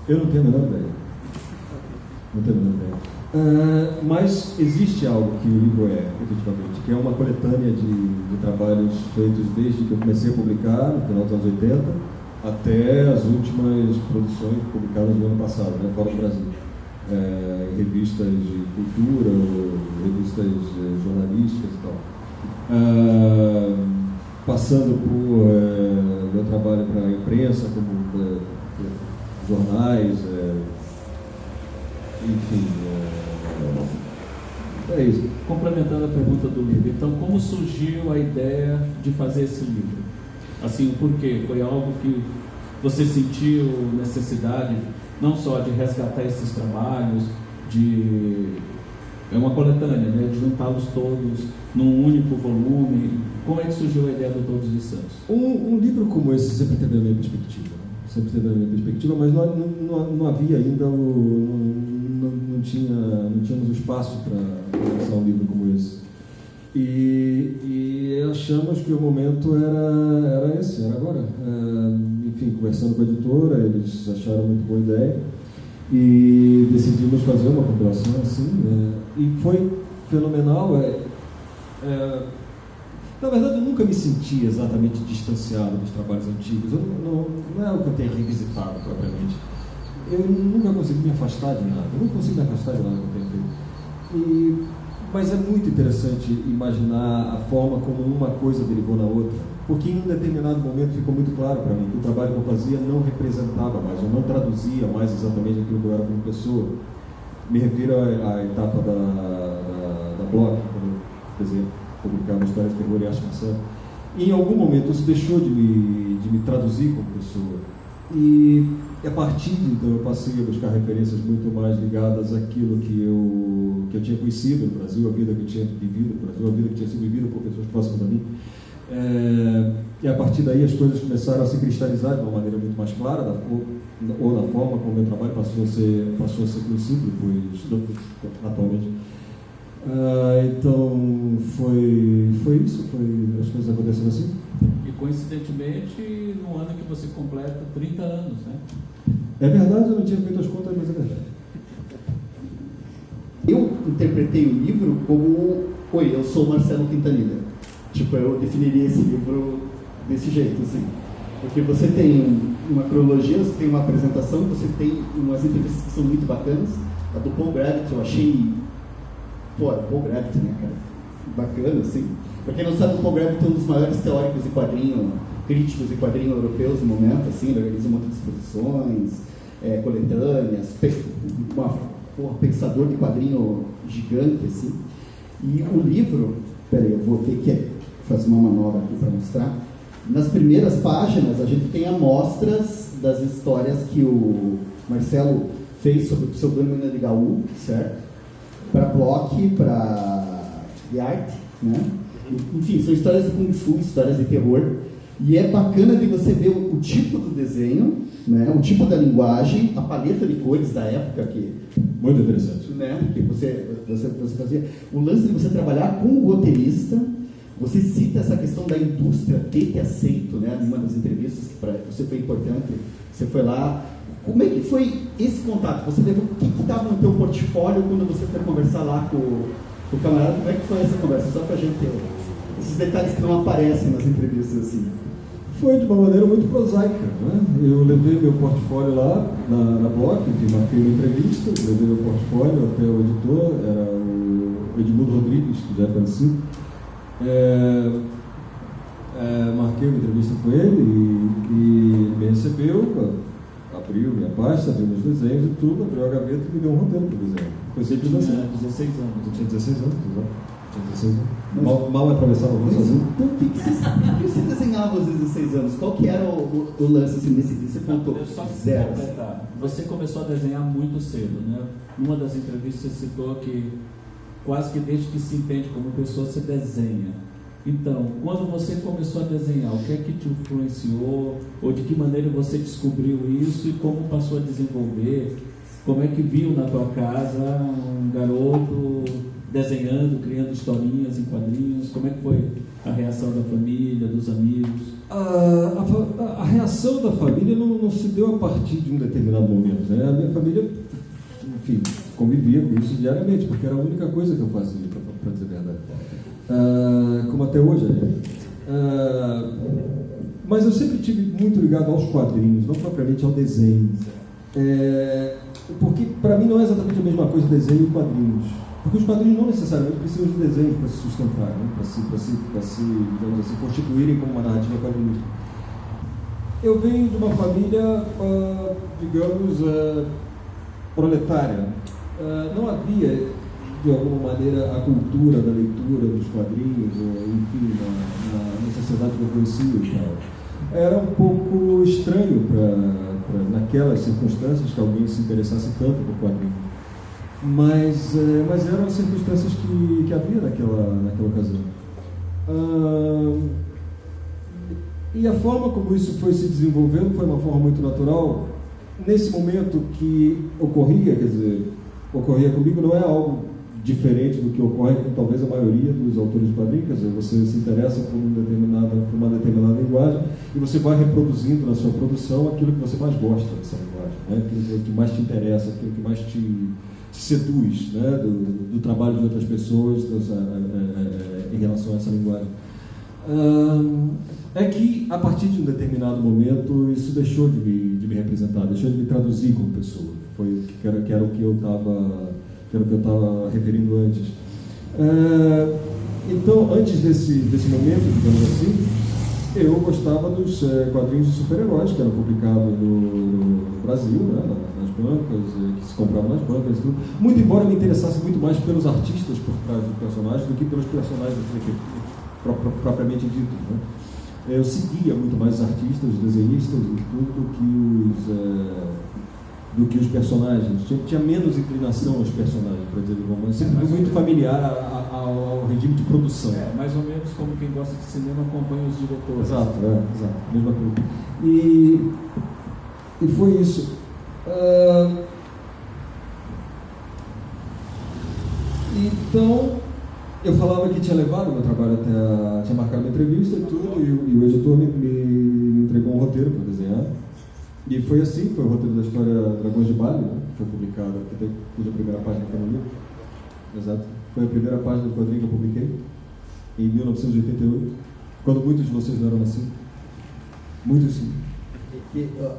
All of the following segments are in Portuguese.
Eu não tenho a menor ideia. Não tenho a menor ideia. Mas existe algo que o livro é, efetivamente, que é uma coletânea de trabalhos feitos desde que eu comecei a publicar, no final dos anos 80, até as últimas produções publicadas no ano passado, né, fora do Brasil. Em revistas de cultura, revistas jornalísticas e tal. Passando por meu trabalho para a imprensa, como jornais, enfim. É isso. Complementando a pergunta do livro, então, como surgiu a ideia de fazer esse livro? Assim, por quê? Foi algo que você sentiu necessidade, não só de resgatar esses trabalhos, é uma coletânea, né, de juntá-los todos num único volume. Como é que surgiu a ideia do Todos os Santos? Um livro como esse sempre teve a minha perspectiva. Sempre teve a minha perspectiva, mas não havia ainda, não tínhamos o espaço para lançar um livro como esse. E achamos que o momento era esse, era agora. Enfim, conversando com a editora, eles acharam muito boa ideia e decidimos fazer uma compilação assim, e foi fenomenal. Na verdade, eu nunca me senti exatamente distanciado dos trabalhos antigos. Não é o que eu tenho revisitado propriamente. Eu nunca consegui me afastar de nada. Eu não consigo me afastar de nada que eu tenho feito. Mas é muito interessante imaginar a forma como uma coisa derivou na outra. Porque em um determinado momento ficou muito claro para mim que o trabalho que eu fazia não representava mais, ou não traduzia mais exatamente aquilo que eu era como pessoa. Me refiro à etapa da Bloch, quando eu, por exemplo, publicava histórias de terror e arte marcial. Em algum momento isso deixou de me traduzir como pessoa. E a partir de então eu passei a buscar referências muito mais ligadas àquilo que eu tinha conhecido no Brasil, a vida que eu tinha vivido no Brasil, a vida que tinha sido vivida por pessoas próximas a mim. E a partir daí as coisas começaram a se cristalizar de uma maneira muito mais clara, ou na forma como o meu trabalho passou a ser conhecido depois, atualmente. Então foi isso, as coisas aconteceram assim. E coincidentemente no ano que você completa 30 anos, né? É verdade, eu não tinha feito as contas, mas é verdade. Eu interpretei o livro como: oi, eu sou Marcelo Quintanilha. Tipo, eu definiria esse livro desse jeito, assim. Porque você tem uma cronologia, você tem uma apresentação, você tem umas entrevistas que são muito bacanas. A do Paul Gravity eu achei... Paul Gravity, né, cara? Bacana, assim. Pra quem não sabe, o Paul Gravity é um dos maiores teóricos de quadrinho, críticos de quadrinho europeus no momento, assim. Ele organiza um monte de exposições, coletâneas, um pensador de quadrinho gigante, assim. E o livro... Peraí, eu vou ter que fazer uma manobra aqui para mostrar. Nas primeiras páginas, a gente tem amostras das histórias que o Marcelo fez sobre o pseudônimo de Gaú, certo? Para Bloch, para arte, né? Enfim, são histórias de Kung Fu, histórias de terror. E é bacana de você ver o tipo do desenho, né? O tipo da linguagem, a paleta de cores da época que... Muito interessante. Né? Que você fazia. O lance de você trabalhar com o roteirista, você cita essa questão da indústria ter aceito, né? Numa das entrevistas que para você foi importante. Você foi lá. Como é que foi esse contato? Você levou, o que estava no teu portfólio quando você foi conversar lá com o camarada? Como é que foi essa conversa? Só para a gente ter esses detalhes que não aparecem nas entrevistas assim. Foi de uma maneira muito prosaica, né? Eu levei meu portfólio lá na Bloch, marquei uma entrevista, levei meu portfólio até o editor, era o Edmundo Rodrigues, que já é falecido. Marquei uma entrevista com ele e me recebeu, abriu minha pasta, abriu meus desenhos e tudo, abriu a gaveta e me deu um roteiro para o desenho. Foi sempre assim. 16 anos. Eu tinha 16 anos, exato. Tinha 16 anos. Mal atravessava o mundo sozinho. Então, o que você desenhava aos 16 anos? Qual que era o lance assim, nesse você contou? Zero. Você começou a desenhar muito cedo, né? Numa das entrevistas você citou que quase que desde que se entende como pessoa você desenha. Então, quando você começou a desenhar, o que é que te influenciou? Ou de que maneira você descobriu isso e como passou a desenvolver? Como é que viu na tua casa um garoto desenhando, criando historinhas em quadrinhos? Como é que foi a reação da família, dos amigos? A reação da família não se deu a partir de um determinado momento, né? A minha família, enfim, convivia com isso diariamente, porque era a única coisa que eu fazia, para dizer a verdade. Como até hoje, né? Mas eu sempre tive muito ligado aos quadrinhos, não propriamente ao desenho. Porque para mim não é exatamente a mesma coisa desenho e quadrinhos. Porque os quadrinhos não necessariamente precisam de desenho para se sustentar, né? para se, digamos assim, constituírem como uma narrativa quadrinística. Eu venho de uma família, digamos, proletária. Não havia, de alguma maneira, a cultura da leitura dos quadrinhos, enfim, na sociedade que eu conhecia. Era um pouco estranho naquelas circunstâncias que alguém se interessasse tanto por quadrinhos. Mas eram as circunstâncias que havia naquela ocasião. E a forma como isso foi se desenvolvendo foi uma forma muito natural. Nesse momento que ocorria, quer dizer, ocorria comigo, não é algo diferente do que ocorre com talvez a maioria dos autores de quadrinhos. Quer dizer, você se interessa por uma determinada linguagem e você vai reproduzindo na sua produção aquilo que você mais gosta dessa linguagem, né? Aquilo que mais te interessa, aquilo que mais te seduz, né? do trabalho de outras pessoas em relação a essa linguagem. É que, a partir de um determinado momento, isso deixou de me representar, deixou de me traduzir como pessoa. Que era o que eu estava referindo antes. Então, antes desse momento, digamos assim, eu gostava dos quadrinhos de super-heróis que eram publicados no Brasil, né, nas bancas, que se compravam nas bancas e tudo. Muito embora me interessasse muito mais pelos artistas por trás dos personagens do que pelos personagens propriamente ditos, né? Eu seguia muito mais os artistas, os desenhistas e tudo do que os personagens. Tinha menos inclinação aos personagens, para dizer de uma maneira. Sempre muito familiar ao regime de produção. Mais ou menos como quem gosta de cinema acompanha os diretores. Exato, mesma coisa. E foi isso. Então, eu falava que tinha levado o meu trabalho tinha marcado uma entrevista e tudo, e o editor me entregou um roteiro para desenhar. E foi assim, foi o roteiro da história Dragões de Bali, né? Foi publicado, cuja primeira página está no livro. Exato. Foi a primeira página do quadrinho que eu publiquei, em 1988, quando muitos de vocês não eram nascidos. Muitos sim.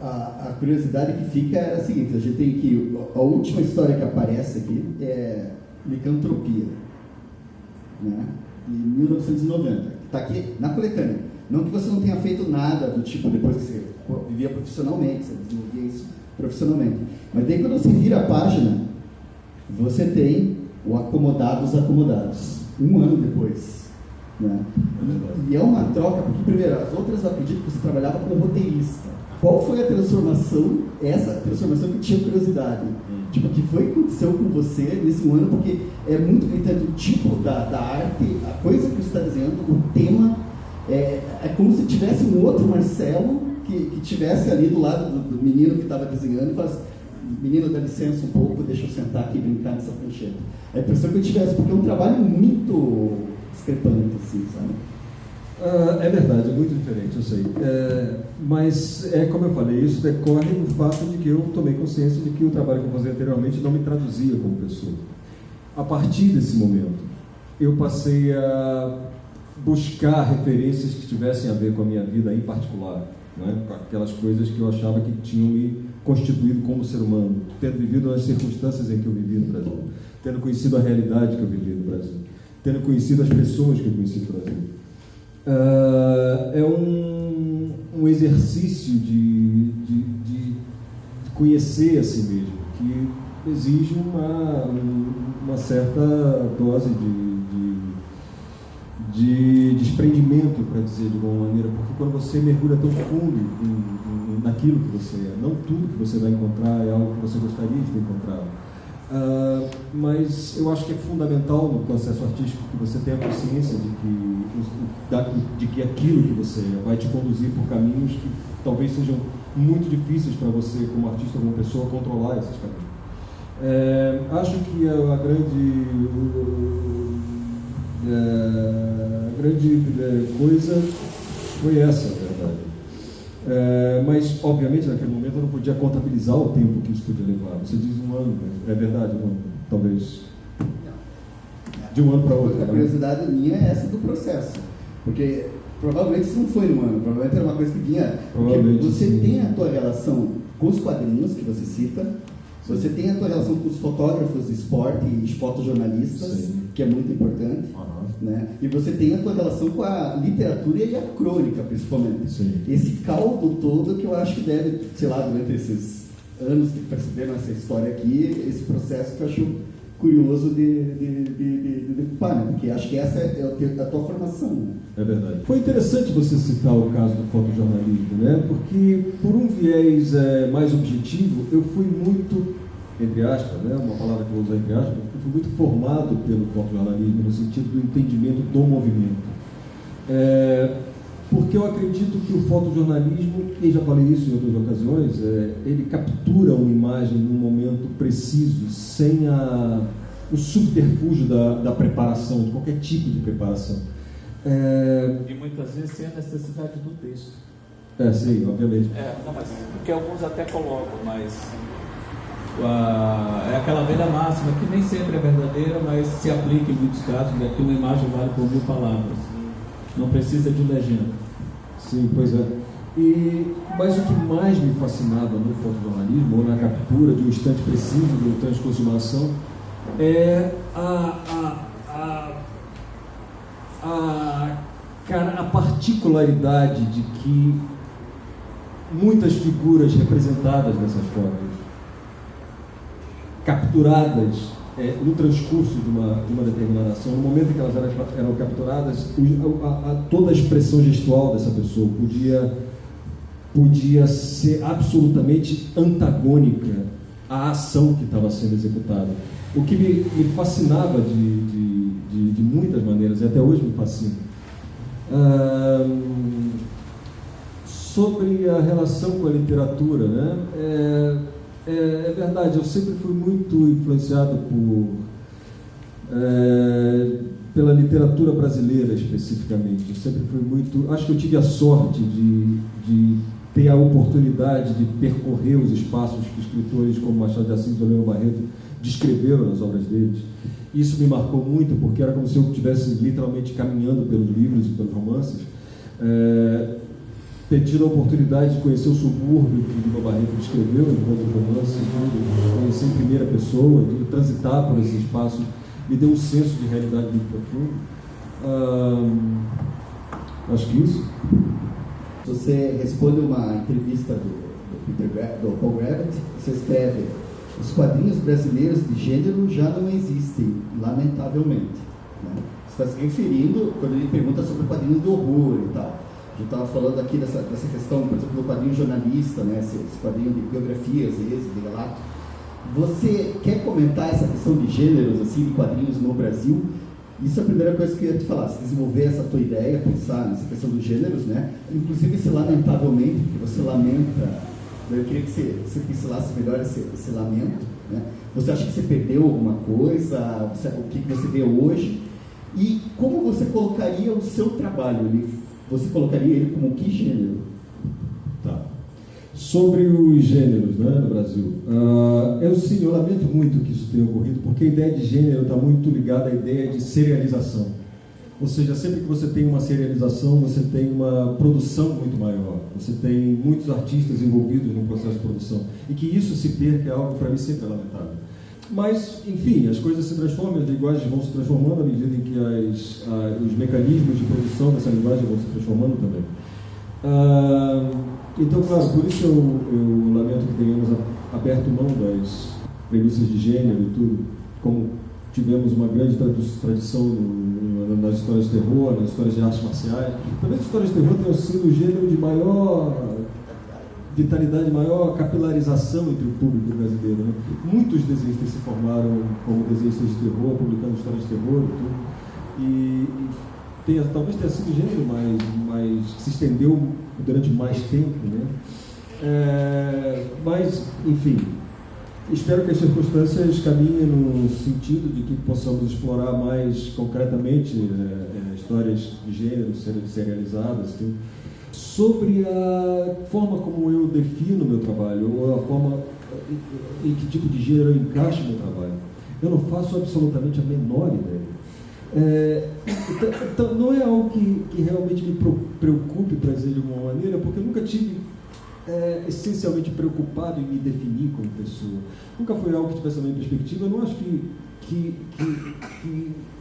A curiosidade que fica é a seguinte: a gente tem que. A última história que aparece aqui é Licantropia, né? Em 1990, que está aqui na coletânea. Não que você não tenha feito nada do tipo depois que você vivia profissionalmente, você desenvolvia isso profissionalmente. Mas daí quando você vira a página, você tem o Acomodados Acomodados, um ano depois, né? E é uma troca, porque primeiro, as outras eu acredito que você trabalhava como roteirista. Qual foi a transformação, essa transformação que eu tinha curiosidade? Tipo, o que foi que aconteceu com você nesse um ano? Porque é muito gritante o tipo da arte, a coisa que você está desenhando, o tema. É como se tivesse um outro Marcelo que tivesse ali do lado do menino que estava desenhando e falasse: menino, dá licença um pouco, deixa eu sentar aqui e brincar nessa prancheta. A impressão que eu tivesse, porque é um trabalho muito discrepante, assim, sabe? É verdade, é muito diferente, eu sei. Mas, como eu falei, isso decorre do fato de que eu tomei consciência de que o trabalho que eu fazia anteriormente não me traduzia como pessoa. A partir desse momento, eu passei a buscar referências que tivessem a ver com a minha vida em particular, né? Com aquelas coisas que eu achava que tinham me constituído como ser humano, tendo vivido as circunstâncias em que eu vivi no Brasil, tendo conhecido a realidade que eu vivi no Brasil, tendo conhecido as pessoas que eu conheci no Brasil. É um exercício de conhecer a si mesmo, que exige uma certa dose de desprendimento, para dizer de alguma maneira, porque quando você mergulha tão fundo naquilo que você é, não tudo que você vai encontrar é algo que você gostaria de ter encontrado. Mas eu acho que é fundamental no processo artístico que você tenha consciência de que aquilo que você é vai te conduzir por caminhos que talvez sejam muito difíceis para você, como artista ou como pessoa, controlar esses caminhos. Acho que grande coisa foi essa, na verdade. Mas, obviamente, naquele momento eu não podia contabilizar o tempo que isso podia levar. Você diz 1 ano, mas é verdade, 1 ano, talvez. De um ano para outro. A curiosidade minha é essa do processo. Porque provavelmente isso não foi no ano, provavelmente era uma coisa que vinha. Porque você tem a tua relação com os quadrinhos que você cita, você tem a tua relação com os fotógrafos de esporte e fotojornalistas, que é muito importante, né? E você tem a tua relação com a literatura e a crônica, principalmente. Sim. Esse caldo todo que eu acho que deve, sei lá, durante esses anos que precederam essa história aqui, esse processo que eu acho curioso de ocupar, né? Porque acho que essa é a tua formação. Né? É verdade. Foi interessante você citar o caso do fotojornalismo, né? Porque, por um viés mais objetivo, eu fui muito, entre aspas, né? Uma palavra que eu vou usar entre aspas, eu fui muito formado pelo fotojornalismo, no sentido do entendimento do movimento. Porque eu acredito que o fotojornalismo, e já falei isso em outras ocasiões, ele captura uma imagem num momento preciso, sem o subterfúgio da preparação, de qualquer tipo de preparação. E muitas vezes sem a necessidade do texto. Sim, obviamente. Não, mas, porque alguns até colocam, mas é aquela velha máxima que nem sempre é verdadeira, mas se aplica em muitos casos, né, que uma imagem vale por 1000 palavras. Não precisa de legenda. Sim, pois é. Mas o que mais me fascinava no fotojornalismo, ou na captura de um instante preciso do transcurso de uma ação, é a particularidade de que muitas figuras representadas nessas fotos, capturadas no transcurso de uma determinada ação, no momento em que elas eram capturadas, toda a expressão gestual dessa pessoa podia ser absolutamente antagônica à ação que estava sendo executada. O que me fascinava de muitas maneiras, e até hoje me fascina. Sobre a relação com a literatura, né? É verdade, eu sempre fui muito influenciado pela literatura brasileira, especificamente. Eu sempre fui muito... Acho que eu tive a sorte de ter a oportunidade de percorrer os espaços que escritores como Machado de Assis e Olívio Barreto descreveram nas obras deles. Isso me marcou muito, porque era como se eu estivesse literalmente caminhando pelos livros e pelos romances, ter tido a oportunidade de conhecer o subúrbio que Olívio Barreto descreveu enquanto romance, conhecer em primeira pessoa, transitar por esses espaços, me deu um senso de realidade muito profundo. Acho que isso. Você responde uma entrevista do Paul Gravett, você escreve: os quadrinhos brasileiros de gênero já não existem, lamentavelmente. Né? Você está se referindo, quando ele pergunta sobre quadrinhos de horror e tal. A gente estava falando aqui dessa questão, por exemplo, do quadrinho jornalista, né? Esse quadrinho de biografias, de relato. Você quer comentar essa questão de gêneros, assim, de quadrinhos no Brasil? Isso é a primeira coisa que eu ia te falar, se desenvolver essa tua ideia, pensar nessa questão dos gêneros, né? Inclusive esse lamentavelmente, porque você lamenta, eu queria que você pincelasse melhor esse lamento, né? Você acha que você perdeu alguma coisa? O que você vê hoje? E como você colocaria o seu trabalho? Você colocaria ele como que gênero? Tá. Sobre os gêneros, né, no Brasil, eu lamento muito que isso tenha ocorrido, porque a ideia de gênero está muito ligada à ideia de serialização. Ou seja, sempre que você tem uma serialização, você tem uma produção muito maior, você tem muitos artistas envolvidos no processo de produção, e que isso se perca é algo, para mim, sempre é lamentável. Mas, enfim, as coisas se transformam, as linguagens vão se transformando à medida em que os mecanismos de produção dessa linguagem vão se transformando também. Então, claro, por isso eu lamento que tenhamos aberto mão das premissas de gênero e tudo, como tivemos uma grande tradição nas histórias de terror, nas histórias de artes marciais. Talvez as histórias de terror tenham sido o gênero de maior vitalidade, maior capilarização entre o público brasileiro. Né? Muitos desenhistas se formaram como desenhistas de terror, publicando histórias de terror e tudo. Talvez tenha sido o gênero que se estendeu durante mais tempo, né? Mas, enfim, espero que as circunstâncias caminhem no sentido de que possamos explorar mais concretamente histórias de gênero serializadas, assim, sobre a forma como eu defino o meu trabalho, ou a forma em que tipo de gênero eu encaixo no meu trabalho. Eu não faço absolutamente a menor ideia. Então, não é algo que realmente me preocupe trazer de alguma maneira, porque eu nunca tive essencialmente preocupado em me definir como pessoa. Nunca foi algo que tivesse a minha perspectiva. Eu não acho que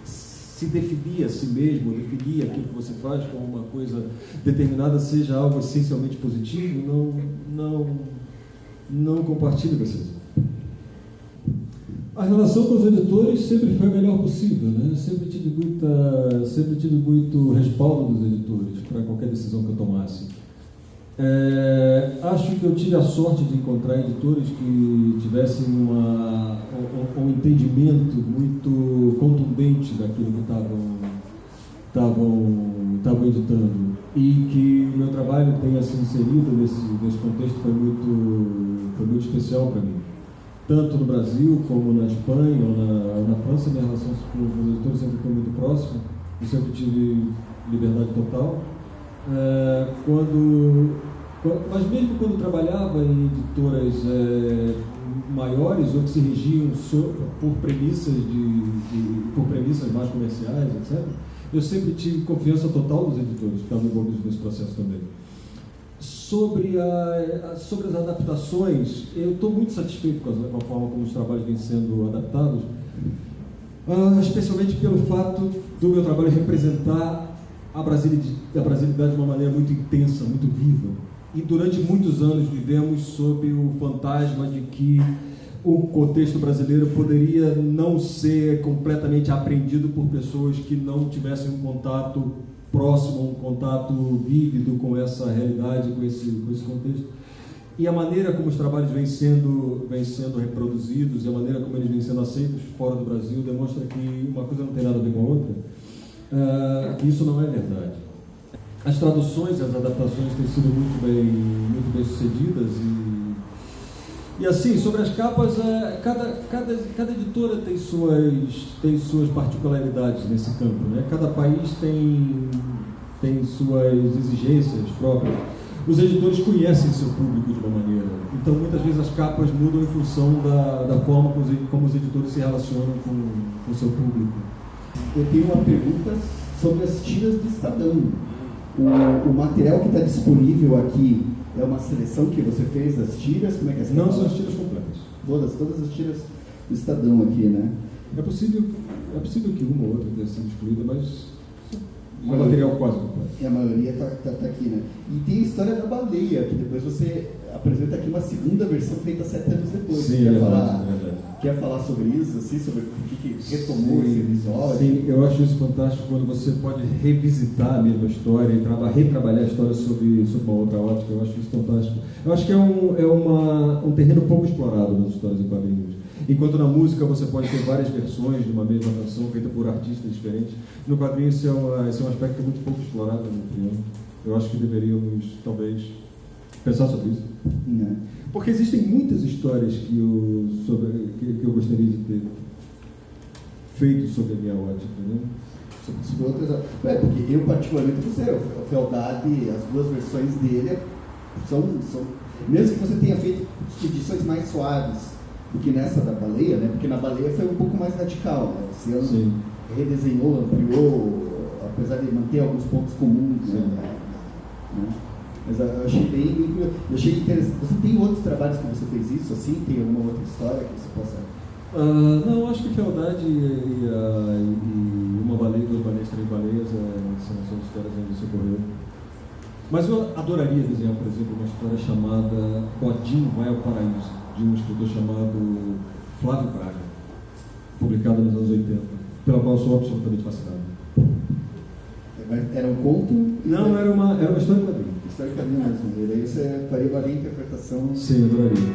se definir a si mesmo, definir aquilo que você faz como uma coisa determinada seja algo essencialmente positivo. Não compartilho com vocês. A relação com os editores sempre foi a melhor possível, né? Sempre tive muito respaldo dos editores para qualquer decisão que eu tomasse. Acho que eu tive a sorte de encontrar editores que tivessem um entendimento muito contundente daquilo que estavam editando, e que o meu trabalho tenha se inserido nesse contexto foi muito especial para mim. Tanto no Brasil como na Espanha ou na França, minha relação com os editores sempre foi muito próxima. Eu sempre tive liberdade total. Mas mesmo quando trabalhava em editoras maiores ou que se regiam por premissas mais comerciais, etc., eu sempre tive confiança total dos editores que estavam envolvidos nesse processo também. Sobre as adaptações, eu estou muito satisfeito com a forma como os trabalhos vêm sendo adaptados, especialmente pelo fato do meu trabalho representar a brasilidade de uma maneira muito intensa, muito viva. E durante muitos anos vivemos sob o fantasma de que o contexto brasileiro poderia não ser completamente apreendido por pessoas que não tivessem um contato próximo, um contato vívido com essa realidade, com esse contexto. E a maneira como os trabalhos vêm sendo reproduzidos e a maneira como eles vêm sendo aceitos fora do Brasil demonstra que uma coisa não tem nada a ver com a outra, que isso não é verdade. As traduções e as adaptações têm sido muito bem sucedidas e assim, sobre as capas, cada editora tem suas particularidades nesse campo, né? Cada país tem suas exigências próprias. Os editores conhecem seu público de uma maneira, então muitas vezes as capas mudam em função da forma como os editores se relacionam com o seu público. Eu tenho uma pergunta sobre as tiras do Estadão. O material que está disponível aqui é uma seleção que você fez das tiras? Como é que é? Não, são as tiras completas. Todas as tiras do Estadão aqui, né? É possível que uma ou outra tenha sido excluída, mas é um material quase completo. E a maioria está aqui, né? E tem a história da baleia, que depois você apresenta aqui uma segunda versão feita 7 anos depois. Sim, é verdade. Quer falar sobre isso, assim, sobre o que retomou esse episódio? Sim, eu acho isso fantástico quando você pode revisitar a mesma história e retrabalhar a história sob uma outra ótica. Eu acho isso fantástico. Eu acho que é um terreno pouco explorado nas histórias em quadrinhos. Enquanto na música você pode ter várias versões de uma mesma canção feita por artistas diferentes, no quadrinho esse é um aspecto muito pouco explorado, na minha opinião. Eu acho que deveríamos, talvez, pensar sobre isso. Não. Porque existem muitas histórias que eu gostaria de ter feito sobre a minha ótica, né? Sobre outras... porque eu, particularmente, o Fealdade, as duas versões dele são... Mesmo que você tenha feito edições mais suaves do que nessa da Baleia, né? Porque na Baleia foi um pouco mais radical, né? Você redesenhou, ampliou, apesar de manter alguns pontos comuns, né? Mas eu achei eu achei interessante. Você tem outros trabalhos que você fez isso, assim? Tem alguma outra história que você possa... Não, acho que Fealdade e Uma Baleia, Duas Baleias, Três Baleias são histórias onde isso ocorreu. Mas eu adoraria desenhar, por exemplo, uma história chamada Godinho Vai ao Paraíso, de um escritor chamado Flávio Braga, publicada nos anos 80, pela qual eu sou absolutamente fascinado. Era um conto? Não, era uma história em quadrinho. História em quadrinho mesmo. E aí você faria uma reinterpretação. Sim, adoraria. Sim.